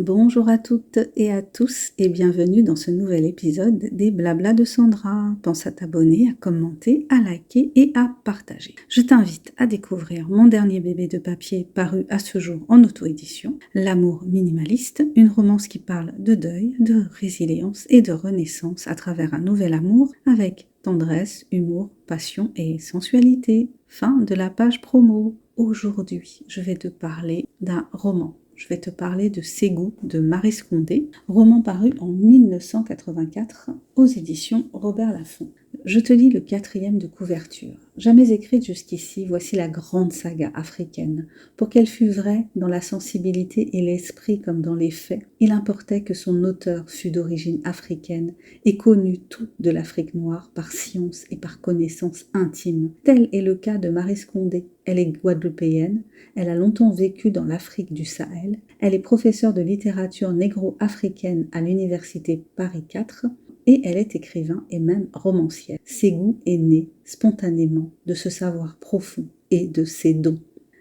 Bonjour à toutes et à tous et bienvenue dans ce nouvel épisode des Blabla de Sandra. Pense à t'abonner, à commenter, à liker et à partager. Je t'invite à découvrir mon dernier bébé de papier paru à ce jour en auto-édition, L'amour minimaliste, une romance qui parle de deuil, de résilience et de renaissance à travers un nouvel amour avec tendresse, humour, passion et sensualité. Fin de la page promo. Aujourd'hui, je vais te parler d'un roman. Je vais te parler de Ségou de Maryse Condé, roman paru en 1984 aux éditions Robert Laffont. Je te lis le 4e de couverture. Jamais écrite jusqu'ici, voici la grande saga africaine. Pour qu'elle fût vraie dans la sensibilité et l'esprit comme dans les faits, il importait que son auteur fût d'origine africaine et connût tout de l'Afrique noire par science et par connaissance intime. Tel est le cas de Maryse Condé. Elle est guadeloupéenne, elle a longtemps vécu dans l'Afrique du Sahel, elle est professeure de littérature négro-africaine à l'université Paris 4 et elle est écrivain et même romancière. Ségou est née spontanément de ce savoir profond et de ses dons.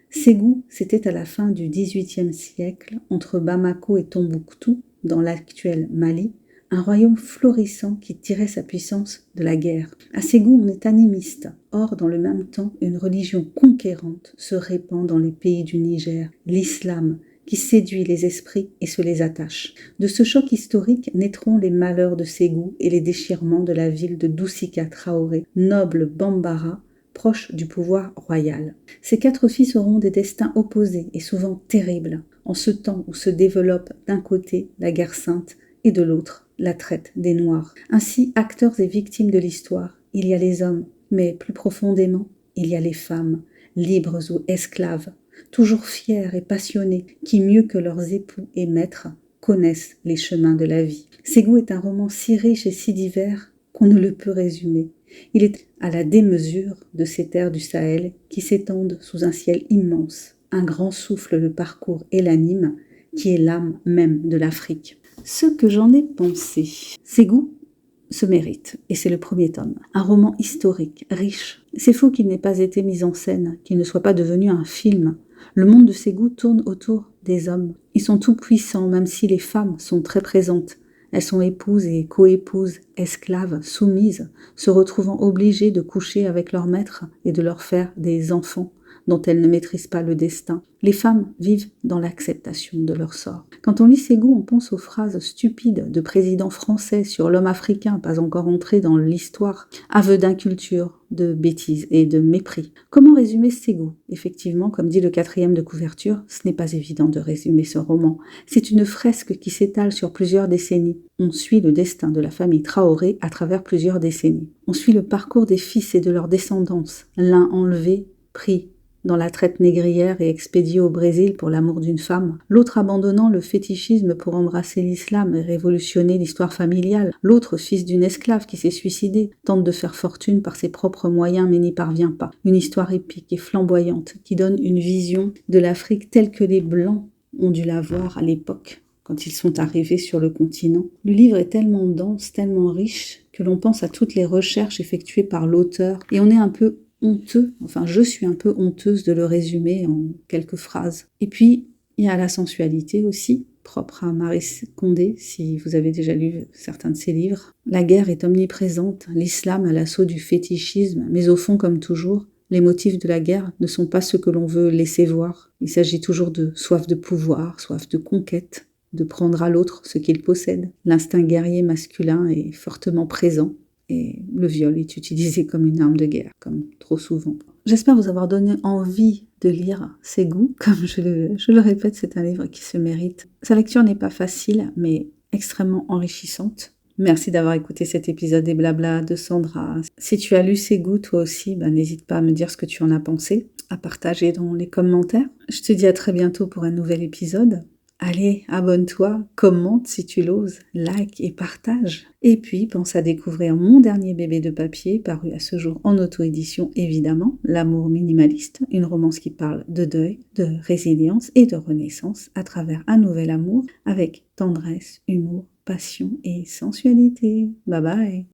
Ségou, c'était à la fin du XVIIIe siècle, entre Bamako et Tombouctou, dans l'actuel Mali, un royaume florissant qui tirait sa puissance de la guerre. À Ségou, on est animiste. Or, dans le même temps, une religion conquérante se répand dans les pays du Niger, l'islam, qui séduit les esprits et se les attache. De ce choc historique naîtront les malheurs de Ségou et les déchirements de la ville de Doussika Traoré, noble Bambara, proche du pouvoir royal. Ces 4 fils auront des destins opposés et souvent terribles, en ce temps où se développe d'un côté la guerre sainte et de l'autre la traite des Noirs. Ainsi, acteurs et victimes de l'histoire, il y a les hommes, mais plus profondément, il y a les femmes, libres ou esclaves, toujours fiers et passionnés, qui mieux que leurs époux et maîtres connaissent les chemins de la vie. Ségou est un roman si riche et si divers qu'on ne le peut résumer. Il est à la démesure de ces terres du Sahel qui s'étendent sous un ciel immense. Un grand souffle le parcourt et l'anime, qui est l'âme même de l'Afrique. Ce que j'en ai pensé. Ségou se mérite, et c'est le premier tome. Un roman historique, riche. C'est faux qu'il n'ait pas été mis en scène, qu'il ne soit pas devenu un film. Le monde de Ségou tourne autour des hommes. Ils sont tout puissants, même si les femmes sont très présentes. Elles sont épouses et coépouses, esclaves, soumises, se retrouvant obligées de coucher avec leur maître et de leur faire des enfants dont elles ne maîtrisent pas le destin. Les femmes vivent dans l'acceptation de leur sort. Quand on lit Ségou, on pense aux phrases stupides de présidents français sur l'homme africain, pas encore entré dans l'histoire, aveux d'inculture, de bêtises et de mépris. Comment résumer Ségou ? Effectivement, comme dit le 4e de couverture, ce n'est pas évident de résumer ce roman. C'est une fresque qui s'étale sur plusieurs décennies. On suit le destin de la famille Traoré à travers plusieurs décennies. On suit le parcours des fils et de leur descendance, l'un enlevé, pris dans la traite négrière et expédié au Brésil pour l'amour d'une femme, l'autre abandonnant le fétichisme pour embrasser l'islam et révolutionner l'histoire familiale, l'autre fils d'une esclave qui s'est suicidée, tente de faire fortune par ses propres moyens mais n'y parvient pas. Une histoire épique et flamboyante qui donne une vision de l'Afrique telle que les Blancs ont dû la voir à l'époque, quand ils sont arrivés sur le continent. Le livre est tellement dense, tellement riche, que l'on pense à toutes les recherches effectuées par l'auteur, et on est un peu honteux, enfin je suis un peu honteuse de le résumer en quelques phrases. Et puis, il y a la sensualité aussi, propre à Maryse Condé, si vous avez déjà lu certains de ses livres. La guerre est omniprésente, l'islam à l'assaut du fétichisme, mais au fond, comme toujours, les motifs de la guerre ne sont pas ceux que l'on veut laisser voir. Il s'agit toujours de soif de pouvoir, soif de conquête, de prendre à l'autre ce qu'il possède. L'instinct guerrier masculin est fortement présent. Et le viol est utilisé comme une arme de guerre, comme trop souvent. J'espère vous avoir donné envie de lire Ségou. Comme je le répète, c'est un livre qui se mérite. Sa lecture n'est pas facile, mais extrêmement enrichissante. Merci d'avoir écouté cet épisode des Blabla de Sandra. Si tu as lu Ségou, toi aussi, n'hésite pas à me dire ce que tu en as pensé, à partager dans les commentaires. Je te dis à très bientôt pour un nouvel épisode. Allez, abonne-toi, commente si tu l'oses, like et partage. Et puis, pense à découvrir mon dernier bébé de papier, paru à ce jour en auto-édition évidemment, L'amour minimaliste, une romance qui parle de deuil, de résilience et de renaissance à travers un nouvel amour avec tendresse, humour, passion et sensualité. Bye bye.